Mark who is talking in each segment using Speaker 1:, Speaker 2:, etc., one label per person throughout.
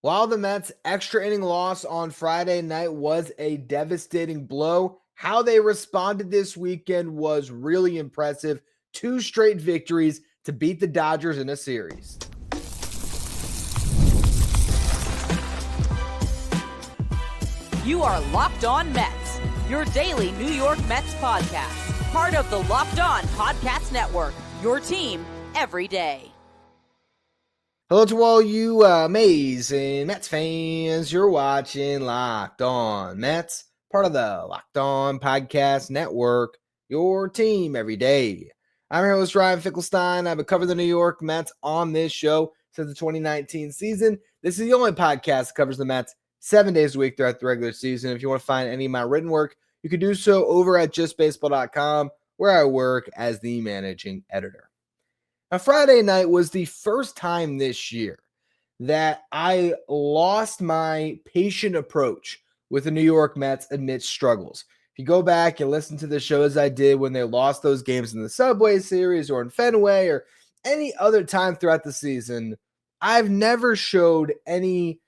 Speaker 1: While the Mets' extra inning loss on Friday night was a devastating blow, how they responded this weekend was really impressive. 2 straight victories to beat the Dodgers in a series.
Speaker 2: You are Locked On Mets, your daily New York Mets podcast. Part of the Locked On Podcast Network, your team every day.
Speaker 1: Hello to all you amazing Mets fans. You're watching Locked On Mets, part of the Locked On Podcast Network, your team every day. I'm your host, Ryan Finkelstein. I've been covering the New York Mets on this show since the 2019 season. This is the only podcast that covers the Mets 7 days a week throughout the regular season. If you want to find any of my written work, you can do so over at justbaseball.com, where I work as the managing editor. Now, Friday night was the first time this year that I lost my patient approach with the New York Mets amidst struggles. If you go back and listen to the shows I did when they lost those games in the Subway Series or in Fenway or any other time throughout the season, I've never showed any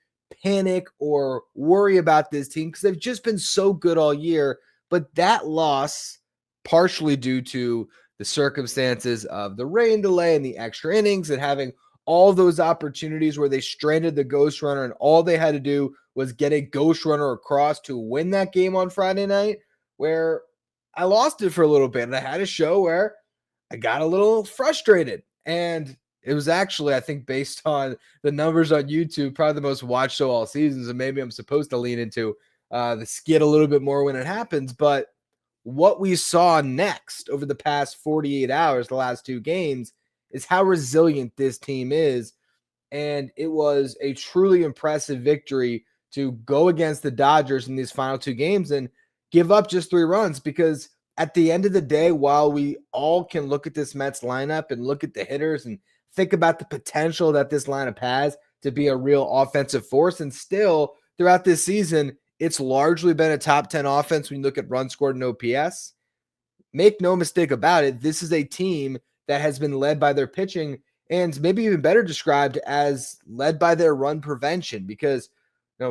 Speaker 1: panic or worry about this team because they've just been so good all year. But that loss, partially due to the circumstances of the rain delay and the extra innings and having all those opportunities where they stranded the ghost runner and all they had to do was get a ghost runner across to win that game on Friday night, where I lost it for a little bit. And I had a show where I got a little frustrated. And it was actually, I think, based on the numbers on YouTube, probably the most watched show all season. So maybe I'm supposed to lean into the skit a little bit more when it happens. But what we saw next over the past 48 hours, the last 2 games, is how resilient this team is. And it was a truly impressive victory to go against the Dodgers in these final 2 games and give up just 3 runs. Because at the end of the day, while we all can look at this Mets lineup and look at the hitters and think about the potential that this lineup has to be a real offensive force, and still throughout this season, it's largely been a top 10 offense when you look at runs scored and OPS. Make no mistake about it, this is a team that has been led by their pitching and maybe even better described as led by their run prevention, because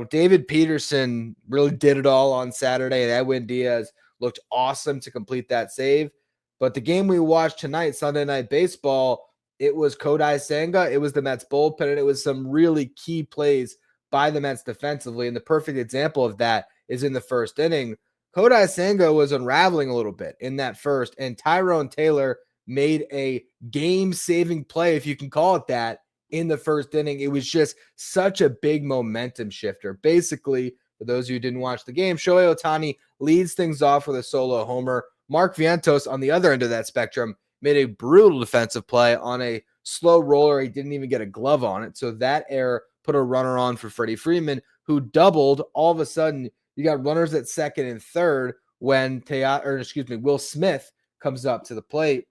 Speaker 1: David Peterson really did it all on Saturday, and Edwin Diaz looked awesome to complete that save. But the game we watched tonight, Sunday Night Baseball, it was Kodai Senga, it was the Mets bullpen, and it was some really key plays by the Mets defensively. And the perfect example of that is in the first inning. Kodai Senga was unraveling a little bit in that first, and Tyrone Taylor made a game-saving play, if you can call it that, in the first inning. It was just such a big momentum shifter. Basically, for those of you who didn't watch the game, Shohei Ohtani leads things off with a solo homer. Mark Vientos on the other end of that spectrum made a brutal defensive play on a slow roller. He didn't even get a glove on it. So that error put a runner on for Freddie Freeman, who doubled. All of a sudden, you got runners at second and third when Will Smith comes up to the plate.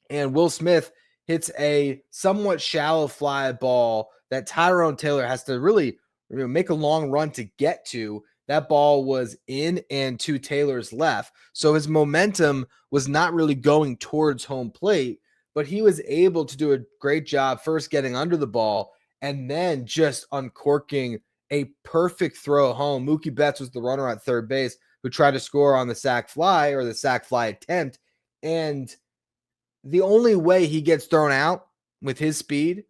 Speaker 1: And Will Smith hits a somewhat shallow fly ball that Tyrone Taylor has to really make a long run to get to. That ball was in and to Taylor's left. So his momentum was not really going towards home plate, but he was able to do a great job first getting under the ball and then just uncorking a perfect throw home. Mookie Betts was the runner at third base who tried to score on the sac fly attempt. And the only way he gets thrown out with his speed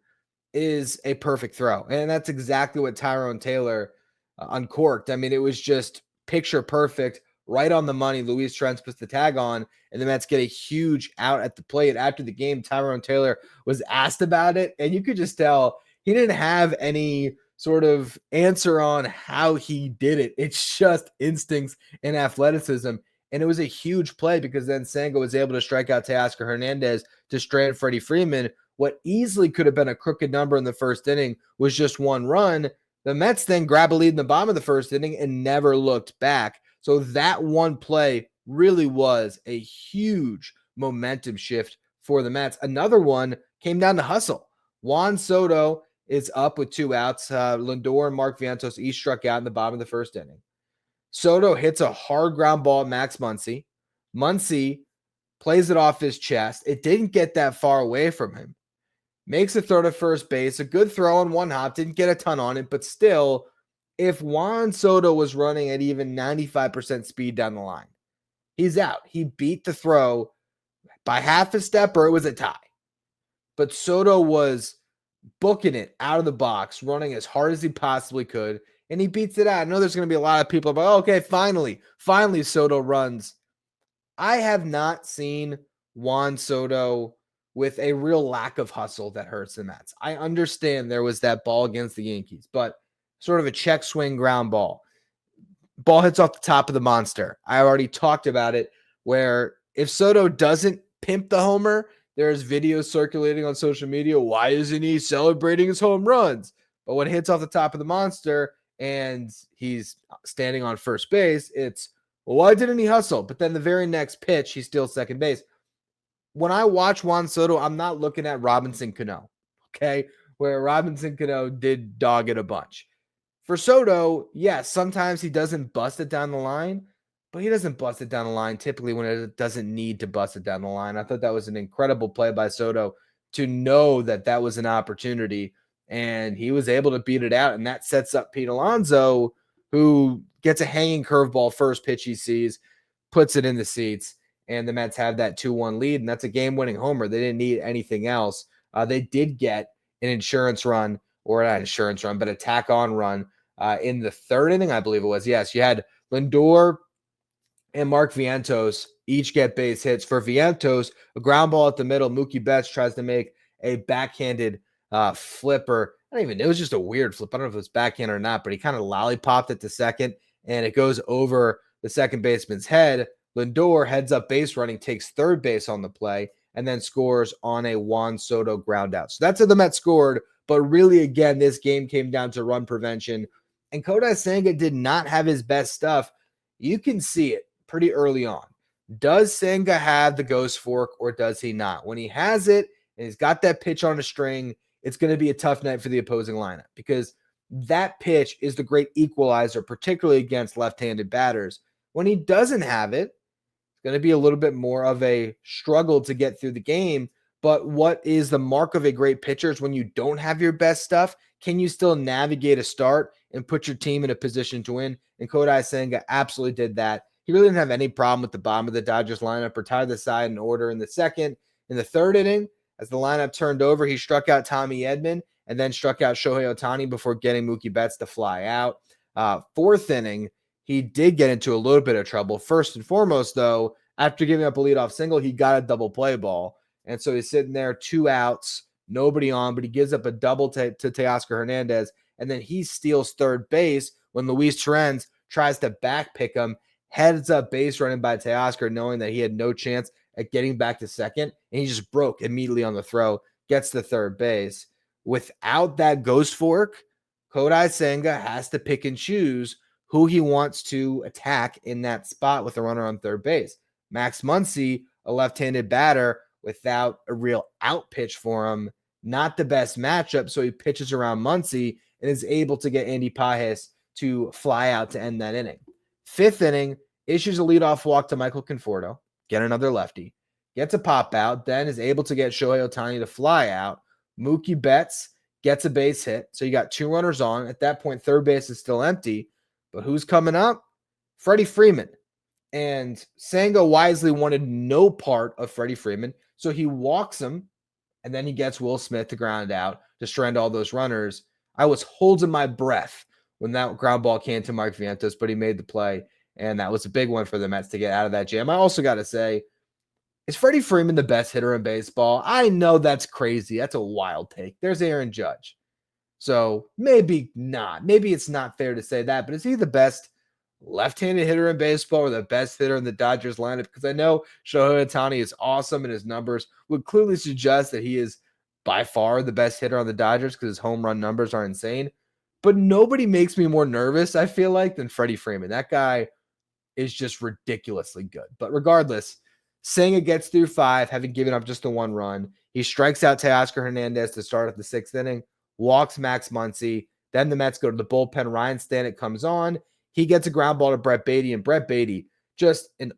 Speaker 1: is a perfect throw. And that's exactly what Tyrone Taylor uncorked. I mean, it was just picture perfect, right on the money. Luis Trentz puts the tag on, and the Mets get a huge out at the plate. After the game, Tyrone Taylor was asked about it, and you could just tell he didn't have any sort of answer on how he did it. It's just instincts and athleticism. And it was a huge play because then Senga was able to strike out Teoscar Hernandez to strand Freddie Freeman. What easily could have been a crooked number in the first inning was just 1 run. The Mets then grab a lead in the bottom of the first inning and never looked back. So that one play really was a huge momentum shift for the Mets. Another one came down to hustle. Juan Soto is up with 2 outs. Lindor and Mark Vientos each struck out in the bottom of the first inning. Soto hits a hard ground ball at Max Muncy. Muncy plays it off his chest. It didn't get that far away from him. makes a throw to first base, a good throw on one hop, didn't get a ton on it, but still, if Juan Soto was running at even 95% speed down the line, he's out. He beat the throw by half a step or it was a tie. But Soto was booking it out of the box, running as hard as he possibly could, and he beats it out. I know there's going to be a lot of people about, okay, finally Soto runs. I have not seen Juan Soto with a real lack of hustle that hurts the Mets. I understand there was that ball against the Yankees, but sort of a check swing ground ball. Ball hits off the top of the monster. I already talked about it, where if Soto doesn't pimp the homer, there's videos circulating on social media. Why isn't he celebrating his home runs? But when it hits off the top of the monster and he's standing on first base, it's, well, why didn't he hustle? But then the very next pitch, he's still second base. When I watch Juan Soto, I'm not looking at Robinson Cano, okay? Where Robinson Cano did dog it a bunch. For Soto, yes, sometimes he doesn't bust it down the line, but he doesn't bust it down the line typically when it doesn't need to bust it down the line. I thought that was an incredible play by Soto to know that that was an opportunity, and he was able to beat it out, and that sets up Pete Alonso, who gets a hanging curveball first pitch he sees, puts it in the seats, and the Mets have that 2-1 lead, and that's a game-winning homer. They didn't need anything else. They did get an insurance run, or not insurance run, but a tack-on run in the third inning, I believe it was. Yes, you had Lindor and Mark Vientos each get base hits. For Vientos, a ground ball at the middle. Mookie Betts tries to make a backhanded flipper. I don't even know. It was just a weird flip. I don't know if it was backhand or not, but he kind of lollipopped it to second, and it goes over the second baseman's head. Lindor heads up base running, takes third base on the play, and then scores on a Juan Soto ground out. So that's how the Mets scored. But really, again, this game came down to run prevention. And Kodai Senga did not have his best stuff. You can see it pretty early on. Does Senga have the ghost fork or does he not? When he has it and he's got that pitch on a string, it's going to be a tough night for the opposing lineup because that pitch is the great equalizer, particularly against left-handed batters. When he doesn't have it, it's going to be a little bit more of a struggle to get through the game. But what is the mark of a great pitcher is when you don't have your best stuff, can you still navigate a start and put your team in a position to win? And Kodai Senga absolutely did that. He really didn't have any problem with the bottom of the Dodgers lineup, retired the side in order in the second. In the third inning, as the lineup turned over, he struck out Tommy Edman and then struck out Shohei Ohtani before getting Mookie Betts to fly out. Fourth inning, he did get into a little bit of trouble. First and foremost, though, after giving up a leadoff single, he got a double play ball. And so he's sitting there, 2 outs, nobody on, but he gives up a double to Teoscar Hernandez, and then he steals third base when Luis Torrens tries to back pick him, heads up base running by Teoscar, knowing that he had no chance at getting back to second, and he just broke immediately on the throw, gets to third base. Without that ghost fork, Kodai Senga has to pick and choose who he wants to attack in that spot with a runner on third base. Max Muncy, a left-handed batter, without a real out pitch for him, not the best matchup, so he pitches around Muncy and is able to get Andy Pages to fly out to end that inning. Fifth inning, issues a leadoff walk to Michael Conforto, get another lefty, gets a pop out, then is able to get Shohei Ohtani to fly out. Mookie Betts gets a base hit, so you got 2 runners on. At that point, third base is still empty, but who's coming up? Freddie Freeman. And Senga wisely wanted no part of Freddie Freeman, so he walks him, and then he gets Will Smith to ground out to strand all those runners. I was holding my breath when that ground ball came to Mark Vientos, but he made the play, and that was a big one for the Mets to get out of that jam. I also got to say, is Freddie Freeman the best hitter in baseball? I know that's crazy. That's a wild take. There's Aaron Judge. So maybe not. Maybe it's not fair to say that, but is he the best left-handed hitter in baseball or the best hitter in the Dodgers lineup? Because I know Shohei Ohtani is awesome and his numbers would clearly suggest that he is by far the best hitter on the Dodgers because his home run numbers are insane. But nobody makes me more nervous, I feel like, than Freddie Freeman. That guy is just ridiculously good. But regardless, Senga gets through 5, having given up just the 1 run. He strikes out Teoscar Hernandez to start at the 6th inning, walks Max Muncy. Then the Mets go to the bullpen. Ryan Stanek comes on. He gets a ground ball to Brett Beatty, and Brett Beatty, just a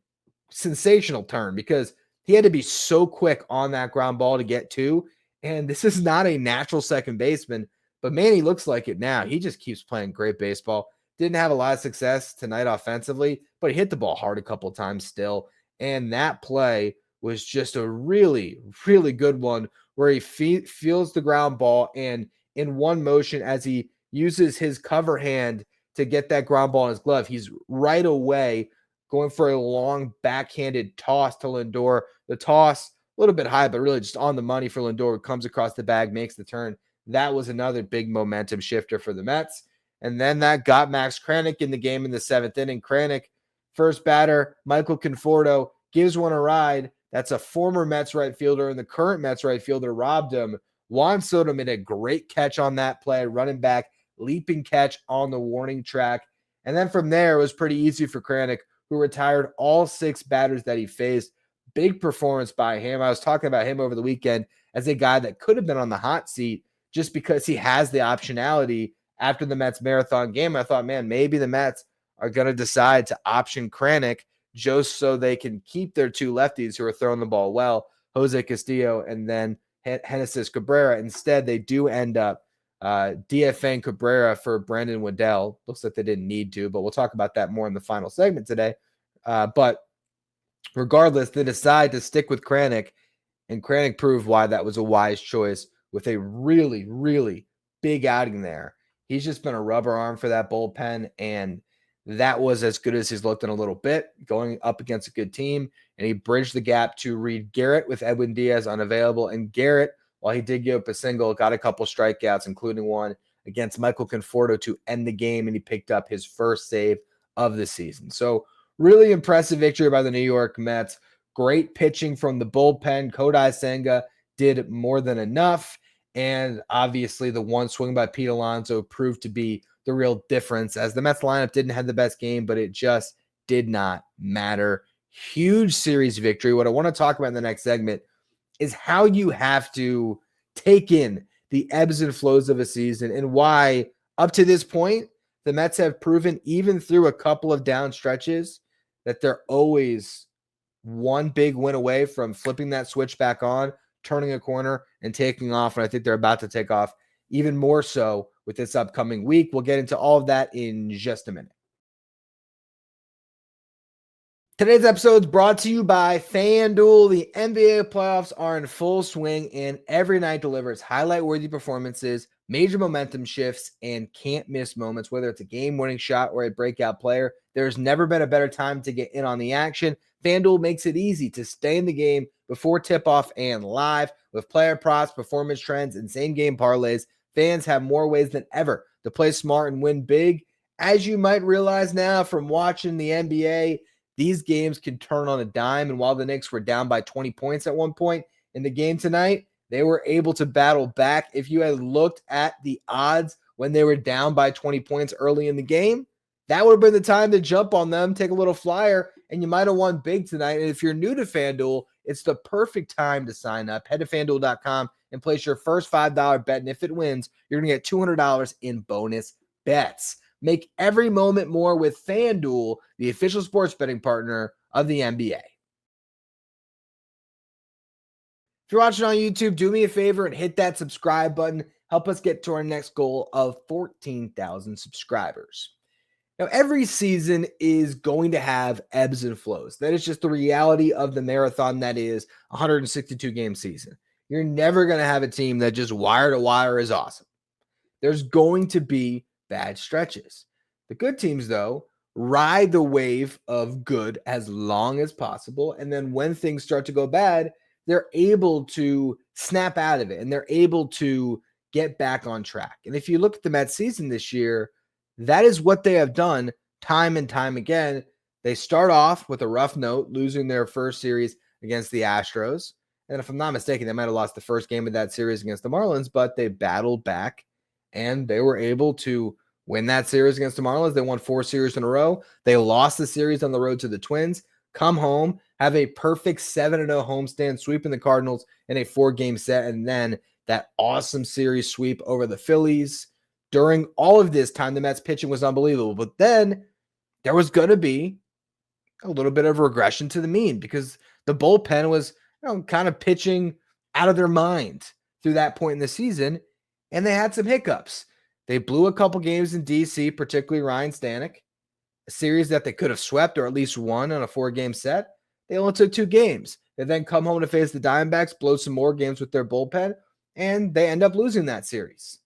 Speaker 1: sensational turn because he had to be so quick on that ground ball to get 2. And this is not a natural second baseman, but man, he looks like it now. He just keeps playing great baseball. Didn't have a lot of success tonight offensively, but he hit the ball hard a couple of times still. And that play was just a really, really good one where he feels the ground ball, and in one motion, as he uses his cover hand to get that ground ball in his glove, he's right away going for a long backhanded toss to Lindor. The toss a little bit high, but really just on the money for Lindor, comes across the bag, makes the turn. That was another big momentum shifter for the Mets. And then that got Max Kranick in the game in the seventh inning. Kranick, first batter, Michael Conforto, gives one a ride. That's a former Mets right fielder, and the current Mets right fielder robbed him. Juan Soto made a great catch on that play, running back, leaping catch on the warning track. And then from there, it was pretty easy for Kranick, who retired all 6 batters that he faced. Big performance by him. I was talking about him over the weekend as a guy that could have been on the hot seat just because he has the optionality after the Mets marathon game. I thought, man, maybe the Mets are going to decide to option Kranick just so they can keep their 2 lefties who are throwing the ball well, Jose Castillo and then Genesis Cabrera. Instead, they do end up DFAing Cabrera for Brandon Waddell. Looks like they didn't need to, but we'll talk about that more in the final segment today. But regardless, they decide to stick with Kranick, and Kranick proved why that was a wise choice with a really, really big outing there. He's just been a rubber arm for that bullpen, and that was as good as he's looked in a little bit, going up against a good team, and he bridged the gap to Reed Garrett with Edwin Diaz unavailable, and Garrett, while he did give up a single, got a couple strikeouts, including one against Michael Conforto to end the game, and he picked up his first save of the season. So really impressive victory by the New York Mets. Great pitching from the bullpen. Kodai Senga did more than enough. And obviously the one swing by Pete Alonso proved to be the real difference, as the Mets lineup didn't have the best game, but it just did not matter. Huge series victory. What I want to talk about in the next segment is how you have to take in the ebbs and flows of a season, and why up to this point, the Mets have proven, even through a couple of down stretches, that they're always one big win away from flipping that switch back on, turning a corner, and taking off. And I think they're about to take off even more so with this upcoming week. We'll get into all of that in just a minute. Today's episode is brought to you by FanDuel. The NBA playoffs are in full swing, and every night delivers highlight-worthy performances, major momentum shifts, and can't-miss moments. Whether it's a game-winning shot or a breakout player, there's never been a better time to get in on the action. FanDuel makes it easy to stay in the game before tip-off and live. With player props, performance trends, and same-game parlays, fans have more ways than ever to play smart and win big. As you might realize now from watching the NBA, these games can turn on a dime, and while the Knicks were down by 20 points at one point in the game tonight, they were able to battle back. If you had looked at the odds when they were down by 20 points early in the game, that would have been the time to jump on them, take a little flyer, and you might have won big tonight. And if you're new to FanDuel, it's the perfect time to sign up. Head to FanDuel.com and place your first $5 bet, and if it wins, you're going to get $200 in bonus bets. Make every moment more with FanDuel, the official sports betting partner of the NBA. If you're watching on YouTube, do me a favor and hit that subscribe button. Help us get to our next goal of 14,000 subscribers. Now, every season is going to have ebbs and flows. That is just the reality of the marathon that is a 162-game season. You're never going to have a team that just wire to wire is awesome. There's going to be bad stretches. The good teams, though, ride the wave of good as long as possible. And then when things start to go bad, they're able to snap out of it and they're able to get back on track. And if you look at the Mets season this year, that is what they have done time and time again. They start off with a rough note, losing their first series against the Astros. And if I'm not mistaken, they might have lost the first game of that series against the Marlins, but they battled back and they were able to win that series against the Marlins. They won 4 series in a row. They lost the series on the road to the Twins, come home, have a perfect 7-0 homestand, sweeping the Cardinals in a 4-game set, and then that awesome series sweep over the Phillies. During all of this time, the Mets pitching was unbelievable, but then there was going to be a little bit of regression to the mean because the bullpen was kind of pitching out of their mind through that point in the season, and they had some hiccups. They blew a couple games in DC, particularly Ryan Stanek, a series that they could have swept or at least won on a 4-game set. They only took 2 games. They then come home to face the Diamondbacks, blow some more games with their bullpen, and they end up losing that series.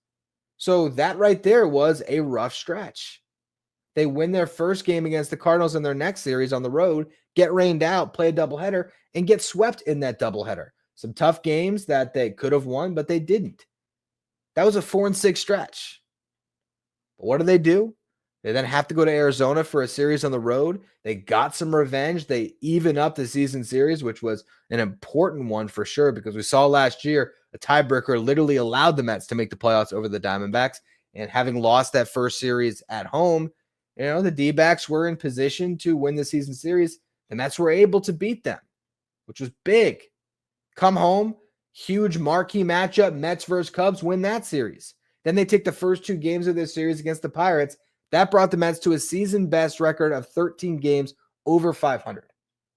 Speaker 1: So that right there was a rough stretch. They win their first game against the Cardinals in their next series on the road, get rained out, play a doubleheader, and get swept in that doubleheader. Some tough games that they could have won, but they didn't. That was a 4-6 stretch. But what do? They then have to go to Arizona for a series on the road. They got some revenge. They even up the season series, which was an important one for sure, because we saw last year a tiebreaker literally allowed the Mets to make the playoffs over the Diamondbacks. And having lost that first series at home, the D-backs were in position to win the season series. The Mets were able to beat them, which was big. Come home, huge marquee matchup, Mets versus Cubs, win that series. Then they take the first 2 games of this series against the Pirates. That brought the Mets to a season-best record of 13 games over 500.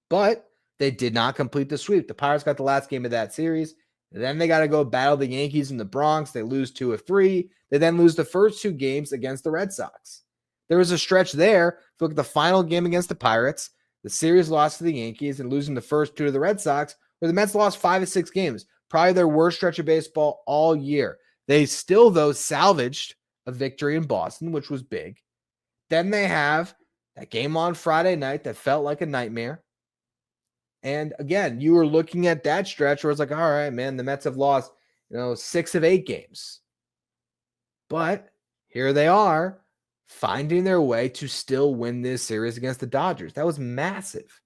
Speaker 1: But they did not complete the sweep. The Pirates got the last game of that series. Then they got to go battle the Yankees in the Bronx. They lose 2 of 3. They then lose the first 2 games against the Red Sox. There was a stretch there. If you look at the final game against the Pirates, the series lost to the Yankees and losing the first 2 to the Red Sox, where the Mets lost 5 of 6 games. Probably their worst stretch of baseball all year. They still, though, salvaged a victory in Boston, which was big. Then they have that game on Friday night that felt like a nightmare. And again, you were looking at that stretch where it's like, all right, man, the Mets have lost, 6 of 8 games. But here they are finding their way to still win this series against the Dodgers. That was massive.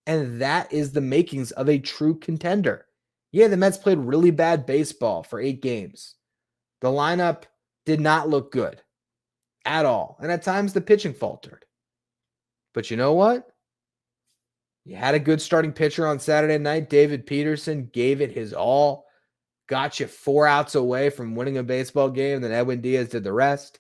Speaker 1: And that is the makings of a true contender. Yeah, the Mets played really bad baseball for 8 games. The lineup did not look good at all. And at times the pitching faltered. But you know what? You had a good starting pitcher on Saturday night. David Peterson gave it his all. Got you 4 outs away from winning a baseball game. Then Edwin Diaz did the rest.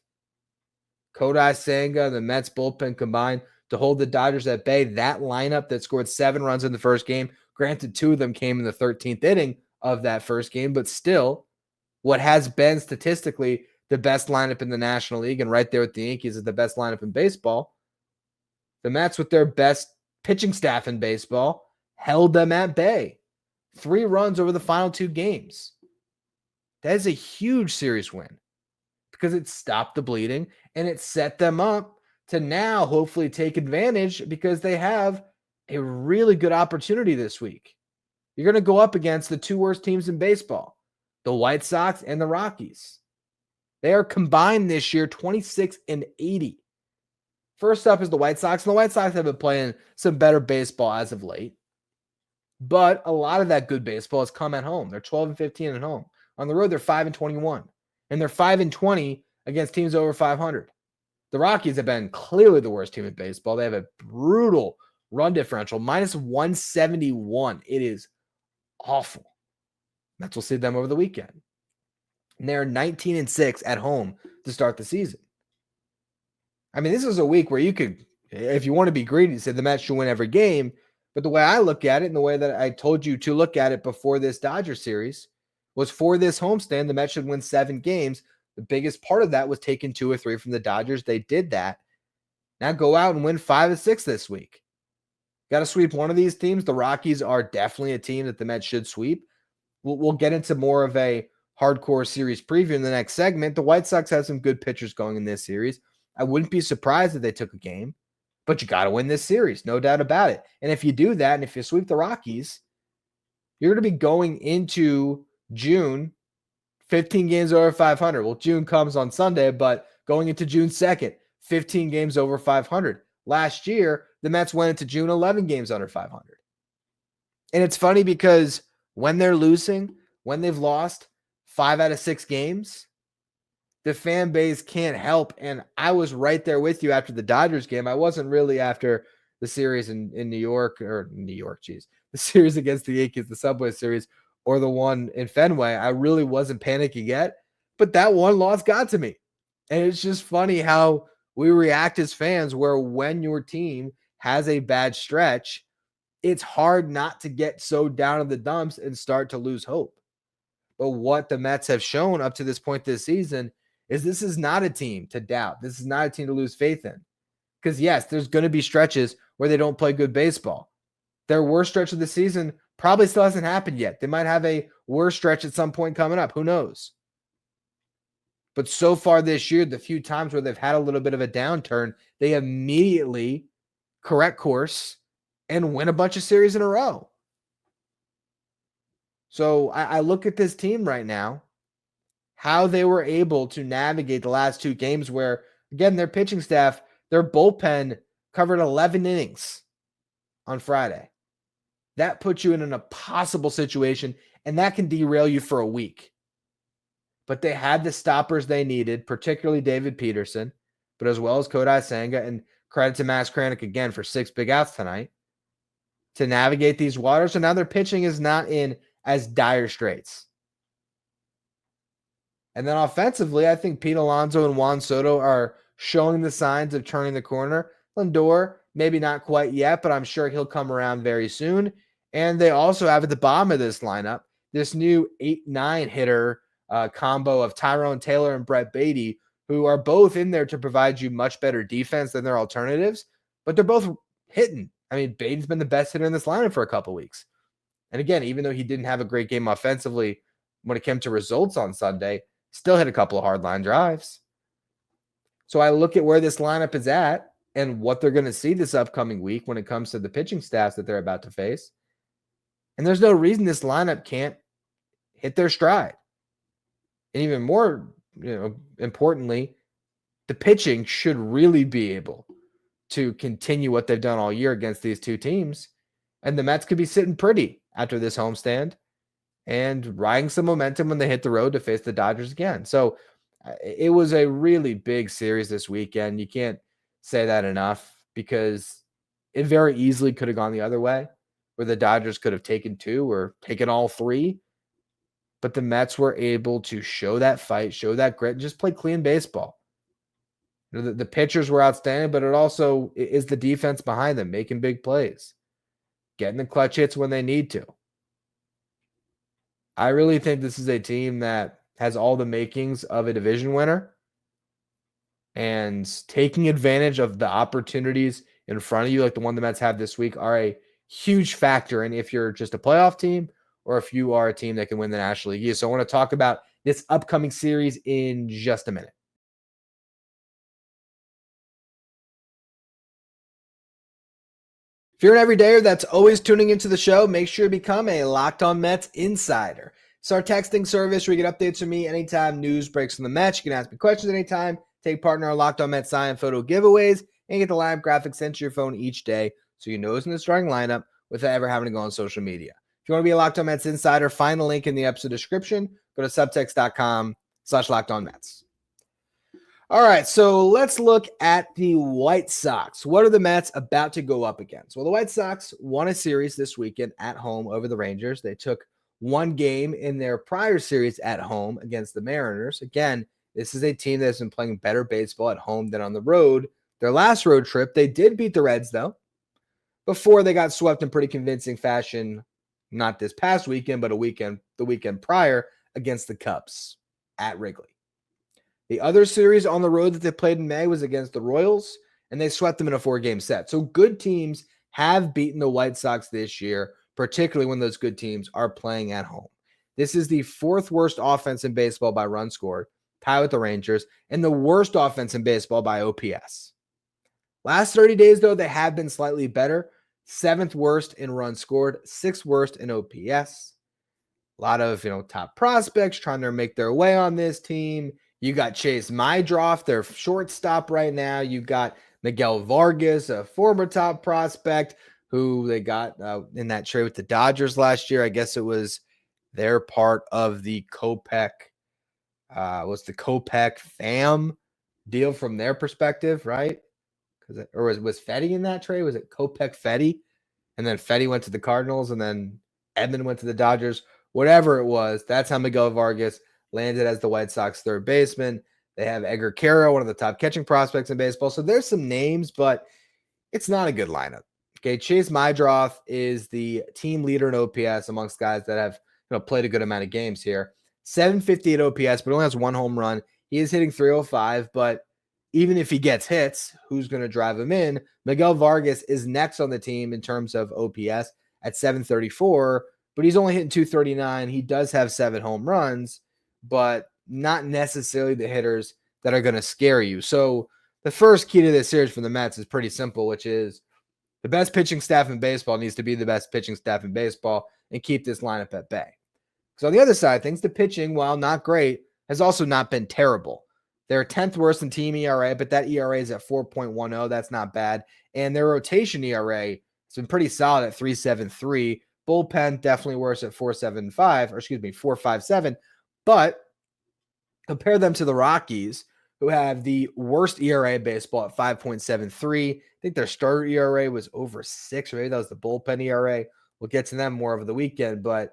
Speaker 1: Kodai Senga and the Mets bullpen combined to hold the Dodgers at bay. That lineup that scored 7 runs in the first game, granted 2 of them came in the 13th inning of that first game, but still what has been statistically the best lineup in the National League, and right there with the Yankees is the best lineup in baseball. The Mets, with their best pitching staff in baseball, held them at bay. 3 runs over the final 2 games. That is a huge series win because it stopped the bleeding and it set them up to now hopefully take advantage because they have a really good opportunity this week. You're going to go up against the 2 worst teams in baseball, the White Sox and the Rockies. They are combined this year 26-80. First up is the White Sox, and the White Sox have been playing some better baseball as of late. But a lot of that good baseball has come at home. They're 12-15 at home. On the road, they're 5-21. And they're 5-20 against teams over 500. The Rockies have been clearly the worst team in baseball. They have a brutal run differential, -171. It is awful. Mets will see them over the weekend. And they're 19-6 at home to start the season. I mean, this is a week where you could, if you want to be greedy, say the Mets should win every game. But the way I look at it and the way that I told you to look at it before this Dodger series was for this homestand, the Mets should win 7 games. The biggest part of that was taking 2 or 3 from the Dodgers. They did that. Now go out and win 5 of 6 this week. Got to sweep one of these teams. The Rockies are definitely a team that the Mets should sweep. We'll get into more of a hardcore series preview in the next segment. The White Sox have some good pitchers going in this series. I wouldn't be surprised if they took a game, but you got to win this series, no doubt about it. And if you do that, and if you sweep the Rockies, you're going to be going into June 15 games over 500. Well, June comes on Sunday, but going into June 2nd, 15 games over 500. Last year, the Mets went into June 11 games under 500. And it's funny because when they're losing, when they've lost 5 out of 6 games, the fan base can't help. And I was right there with you after the Dodgers game. I wasn't really after the series in New York, the series against the Yankees, the Subway Series, or the one in Fenway. I really wasn't panicking yet, but that one loss got to me. And it's just funny how we react as fans, where when your team has a bad stretch, it's hard not to get so down in the dumps and start to lose hope. But what the Mets have shown up to this point this season is this is not a team to doubt. This is not a team to lose faith in. Because, yes, there's going to be stretches where they don't play good baseball. Their worst stretch of the season probably still hasn't happened yet. They might have a worse stretch at some point coming up. Who knows? But so far this year, the few times where they've had a little bit of a downturn, they immediately correct course and win a bunch of series in a row. So I look at this team right now, how they were able to navigate the last two games where, again, their pitching staff, their bullpen covered 11 innings on Friday. That puts you in an impossible situation, and that can derail you for a week. But they had the stoppers they needed, particularly David Peterson, but as well as Kodai Senga, and credit to Max Kranick again for 6 big outs tonight, to navigate these waters. So now their pitching is not in as dire straits. And then offensively, I think Pete Alonso and Juan Soto are showing the signs of turning the corner. Lindor, maybe not quite yet, but I'm sure he'll come around very soon. And they also have at the bottom of this lineup this new 8-9 hitter combo of Tyrone Taylor and Brett Beatty, who are both in there to provide you much better defense than their alternatives, but they're both hitting. I mean, Beatty's been the best hitter in this lineup for a couple weeks. And again, even though he didn't have a great game offensively when it came to results on Sunday, still hit a couple of hard line drives. So I look at where this lineup is at and what they're going to see this upcoming week when it comes to the pitching staffs that they're about to face. And there's no reason this lineup can't hit their stride. And even more, importantly, the pitching should really be able to continue what they've done all year against these two teams. And the Mets could be sitting pretty after this homestand and riding some momentum when they hit the road to face the Dodgers again. So it was a really big series this weekend. You can't say that enough because it very easily could have gone the other way, where the Dodgers could have taken 2 or taken all 3. But the Mets were able to show that fight, show that grit, and just play clean baseball. The pitchers were outstanding, but it also is the defense behind them, making big plays, getting the clutch hits when they need to. I really think this is a team that has all the makings of a division winner, and taking advantage of the opportunities in front of you, like the one the Mets have this week, are a huge factor in if you're just a playoff team or if you are a team that can win the National League East. So I want to talk about this upcoming series in just a minute. If you're an everydayer that's always tuning into the show, make sure to become a Locked On Mets insider. It's our texting service where you get updates from me anytime news breaks from the Mets. You can ask me questions anytime, take part in our Locked On Mets sign photo giveaways, and get the live graphics sent to your phone each day so you know who's in the starting lineup without ever having to go on social media. If you want to be a Locked On Mets insider, find the link in the episode description. Go to subtext.com/LockedOnMets. All right, so let's look at the White Sox. What are the Mets about to go up against? Well, the White Sox won a series this weekend at home over the Rangers. They took one game in their prior series at home against the Mariners. Again, this is a team that has been playing better baseball at home than on the road. Their last road trip, they did beat the Reds, though, before they got swept in pretty convincing fashion, not this past weekend, but the weekend prior against the Cubs at Wrigley. The other series on the road that they played in May was against the Royals, and they swept them in a 4-game set. So good teams have beaten the White Sox this year, particularly when those good teams are playing at home. This is the 4th worst offense in baseball by runs scored, tied with the Rangers, and the worst offense in baseball by OPS. Last 30 days, though, they have been slightly better. 7th worst in runs scored, 6th worst in OPS. A lot of, top prospects trying to make their way on this team. You got Chase Mydroff, their shortstop right now. You got Miguel Vargas, a former top prospect who they got in that trade with the Dodgers last year. I guess it was their part of the Kopech, was the Kopech FAM deal from their perspective, right? Or was Fetty in that trade? Was it Kopech Fetty? And then Fetty went to the Cardinals, and then Edman went to the Dodgers. Whatever it was, that's how Miguel Vargas landed as the White Sox third baseman. They have Edgar Caro, one of the top catching prospects in baseball. So there's some names, but it's not a good lineup. Okay, Chase Mydroff is the team leader in OPS amongst guys that have played a good amount of games here. 758 OPS, but only has one home run. He is hitting 305, but even if he gets hits, who's going to drive him in? Miguel Vargas is next on the team in terms of OPS at 734, but he's only hitting 239. He does have 7 home runs, but not necessarily the hitters that are going to scare you. So the first key to this series for the Mets is pretty simple, which is the best pitching staff in baseball needs to be the best pitching staff in baseball and keep this lineup at bay. So on the other side, things the pitching, while not great, has also not been terrible. They're 10th worst in team ERA, but that ERA is at 4.10. That's not bad. And their rotation ERA has been pretty solid at 3.73. Bullpen definitely worse at 4.57. But compare them to the Rockies, who have the worst ERA in baseball at 5.73. I think their starter ERA was over 6, or maybe that was the bullpen ERA. We'll get to them more over the weekend, but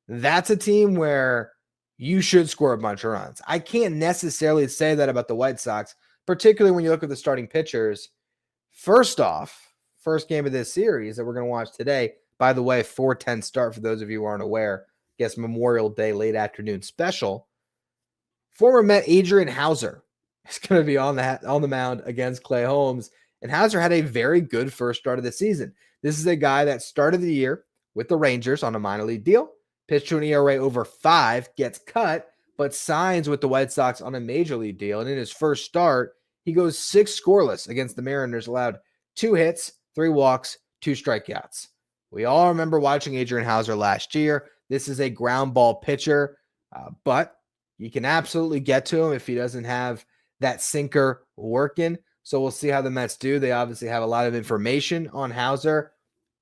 Speaker 1: that's a team where you should score a bunch of runs. I can't necessarily say that about the White Sox, particularly when you look at the starting pitchers. First off, first game of this series that we're going to watch today, by the way, 4:10 start for those of you who aren't aware, I guess Memorial Day late afternoon special. Former Met Adrian Hauser is going to be on the mound against Clay Holmes, and Hauser had a very good first start of the season. This is a guy that started the year with the Rangers on a minor league deal, pitched to an ERA over 5, gets cut, but signs with the White Sox on a major league deal. And in his first start, he goes 6 scoreless against the Mariners, allowed 2 hits, 3 walks, 2 strikeouts. We all remember watching Adrian Hauser last year. This is a ground ball pitcher, but you can absolutely get to him if he doesn't have that sinker working. So we'll see how the Mets do. They obviously have a lot of information on Hauser.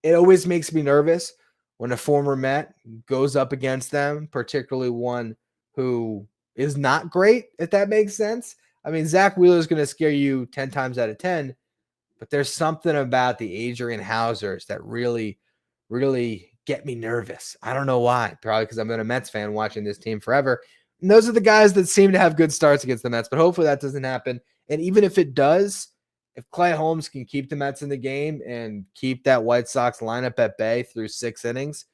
Speaker 1: It always makes me nervous when a former Met goes up against them, particularly one who is not great, if that makes sense. I mean, Zach Wheeler is going to scare you 10 times out of 10, but there's something about the Adrian Hausers that really, really get me nervous. I don't know why. Probably because I've been a Mets fan watching this team forever. And those are the guys that seem to have good starts against the Mets, but hopefully that doesn't happen. And even if it does, if Clay Holmes can keep the Mets in the game and keep that White Sox lineup at bay through 6 innings,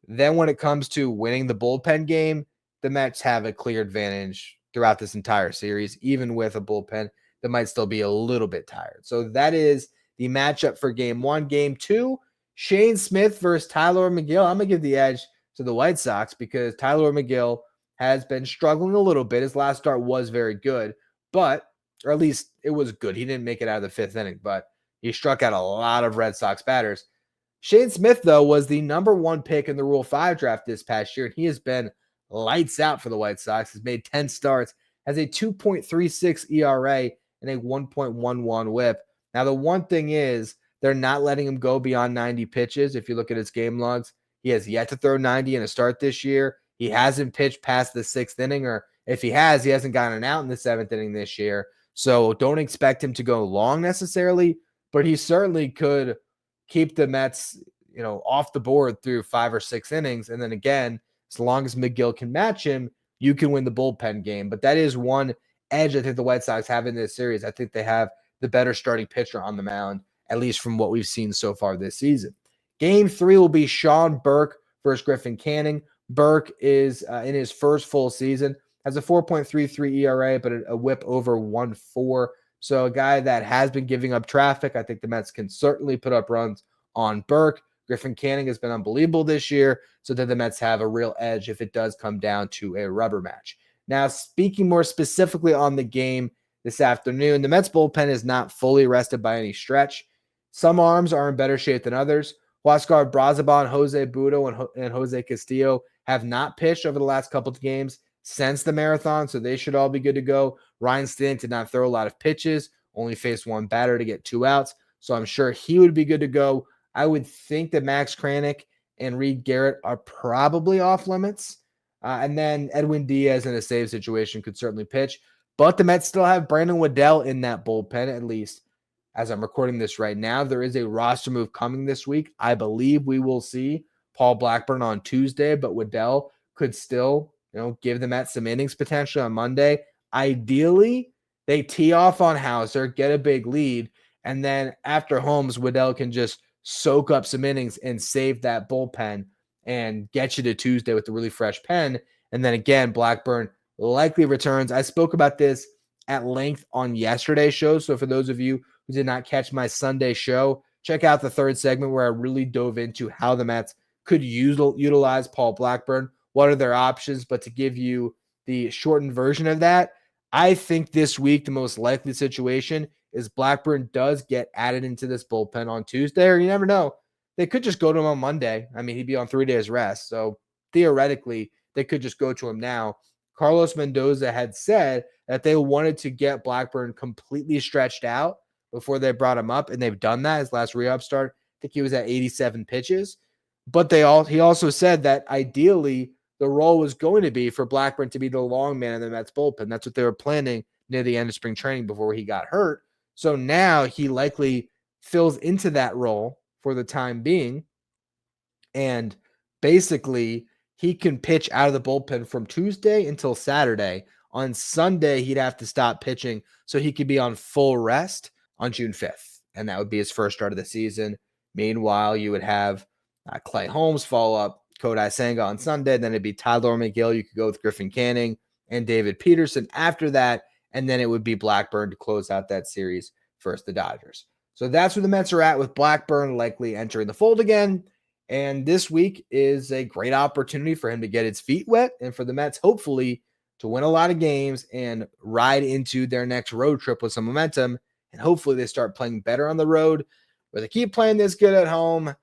Speaker 1: then when it comes to winning the bullpen game, the Mets have a clear advantage throughout this entire series, even with a bullpen that might still be a little bit tired. So that is the matchup for game 1. Game 2, Shane Smith versus Tyler McGill. I'm going to give the edge to the White Sox because Tyler McGill has been struggling a little bit. His last start was very good, or at least it was good. He didn't make it out of the 5th inning, but he struck out a lot of Red Sox batters. Shane Smith, though, was the number 1 pick in the Rule 5 draft this past year, and he has been lights out for the White Sox. He's made 10 starts, has a 2.36 ERA and a 1.11 whip. Now, the one thing is they're not letting him go beyond 90 pitches. If you look at his game logs, he has yet to throw 90 in a start this year. He hasn't pitched past the 6th inning, or if he has, he hasn't gotten out in the 7th inning this year. So don't expect him to go long necessarily, but he certainly could keep the Mets, off the board through 5 or 6 innings. And then again, as long as McGill can match him, you can win the bullpen game. But that is one edge I think the White Sox have in this series. I think they have the better starting pitcher on the mound, at least from what we've seen so far this season. Game 3 will be Sean Burke versus Griffin Canning. Burke is in his first full season, has a 4.33 ERA, but a whip over 1.4. So a guy that has been giving up traffic. I think the Mets can certainly put up runs on Burke. Griffin Canning has been unbelievable this year, so that the Mets have a real edge if it does come down to a rubber match. Now, speaking more specifically on the game this afternoon, the Mets bullpen is not fully rested by any stretch. Some arms are in better shape than others. Huascar Brazaban, Jose Budo, and Jose Castillo have not pitched over the last couple of games since the marathon, so they should all be good to go. Ryan Stanton did not throw a lot of pitches, only faced 1 batter to get 2 outs, so I'm sure he would be good to go. I would think that Max Kranick and Reed Garrett are probably off limits, and then Edwin Diaz in a save situation could certainly pitch, but the Mets still have Brandon Waddell in that bullpen, at least as I'm recording this right now. There is a roster move coming this week. I believe we will see Paul Blackburn on Tuesday, but Waddell could still, give the Mets some innings potentially on Monday. Ideally, they tee off on Hauser, get a big lead, and then after Holmes, Waddell can just soak up some innings and save that bullpen and get you to Tuesday with a really fresh pen. And then again, Blackburn likely returns. I spoke about this at length on yesterday's show. So for those of you who did not catch my Sunday show, check out the third segment where I really dove into how the Mets could utilize Paul Blackburn. What are their options? But to give you the shortened version of that, I think this week the most likely situation is Blackburn does get added into this bullpen on Tuesday, or you never know. They could just go to him on Monday. I mean, he'd be on 3 days rest. So theoretically, they could just go to him now. Carlos Mendoza had said that they wanted to get Blackburn completely stretched out before they brought him up, and they've done that. His last rehab start, I think he was at 87 pitches. But he also said that ideally the role was going to be for Blackburn to be the long man in the Mets bullpen. That's what they were planning near the end of spring training before he got hurt. So now he likely fills into that role for the time being. And basically, he can pitch out of the bullpen from Tuesday until Saturday. On Sunday, he'd have to stop pitching so he could be on full rest on June 5th. And that would be his first start of the season. Meanwhile, you would have Clay Holmes follow up Kodai Senga on Sunday. Then it'd be Tyler McGill. You could go with Griffin Canning and David Peterson after that. And then it would be Blackburn to close out that series versus the Dodgers. So that's where the Mets are at, with Blackburn likely entering the fold again. And this week is a great opportunity for him to get his feet wet and for the Mets, hopefully, to win a lot of games and ride into their next road trip with some momentum. And hopefully they start playing better on the road. Where they keep playing this good at home,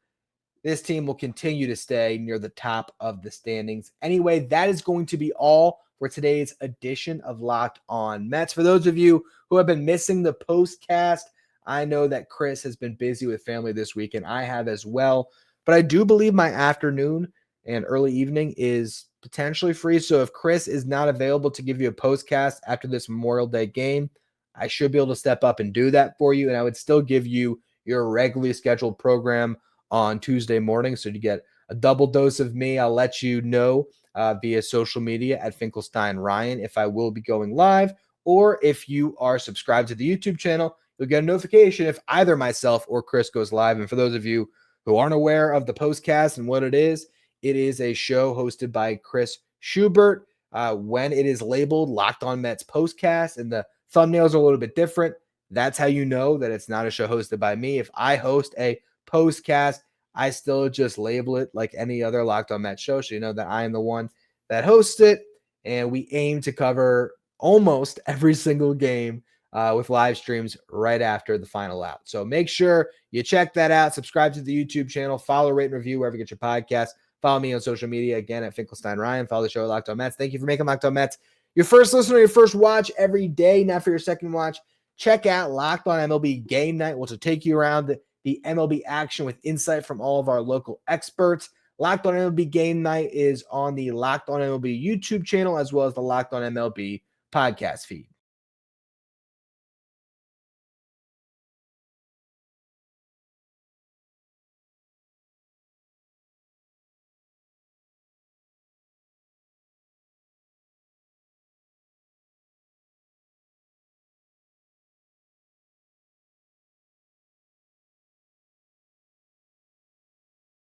Speaker 1: this team will continue to stay near the top of the standings. Anyway, that is going to be all for today's edition of Locked On Mets. For those of you who have been missing the postcast, I know that Chris has been busy with family this week, and I have as well. But I do believe my afternoon and early evening is potentially free. So if Chris is not available to give you a postcast after this Memorial Day game, I should be able to step up and do that for you. And I would still give you your regularly scheduled program on Tuesday morning. So to get a double dose of me, I'll let you know via social media at Finkelstein Ryan if I will be going live, or if you are subscribed to the YouTube channel, you'll get a notification if either myself or Chris goes live. And for those of you who aren't aware of the postcast and what it is a show hosted by Chris Schubert. When it is labeled Locked On Mets Postcast and the thumbnails are a little bit different, that's how you know that it's not a show hosted by me. If I host a postcast, I still just label it like any other Locked On Mets show, so you know that I am the one that hosts it, and we aim to cover almost every single game with live streams right after the final out. So make sure you check that out. Subscribe to the YouTube channel. Follow, rate, and review wherever you get your podcast. Follow me on social media, again, at Finkelstein Ryan. Follow the show at Locked On Mets. Thank you for making Locked On Mets your first listen or your first watch every day. Now for your second watch, check out Locked On MLB Game Night, which will take you around the MLB action with insight from all of our local experts. Locked On MLB Game Night is on the Locked On MLB YouTube channel as well as the Locked On MLB podcast feed.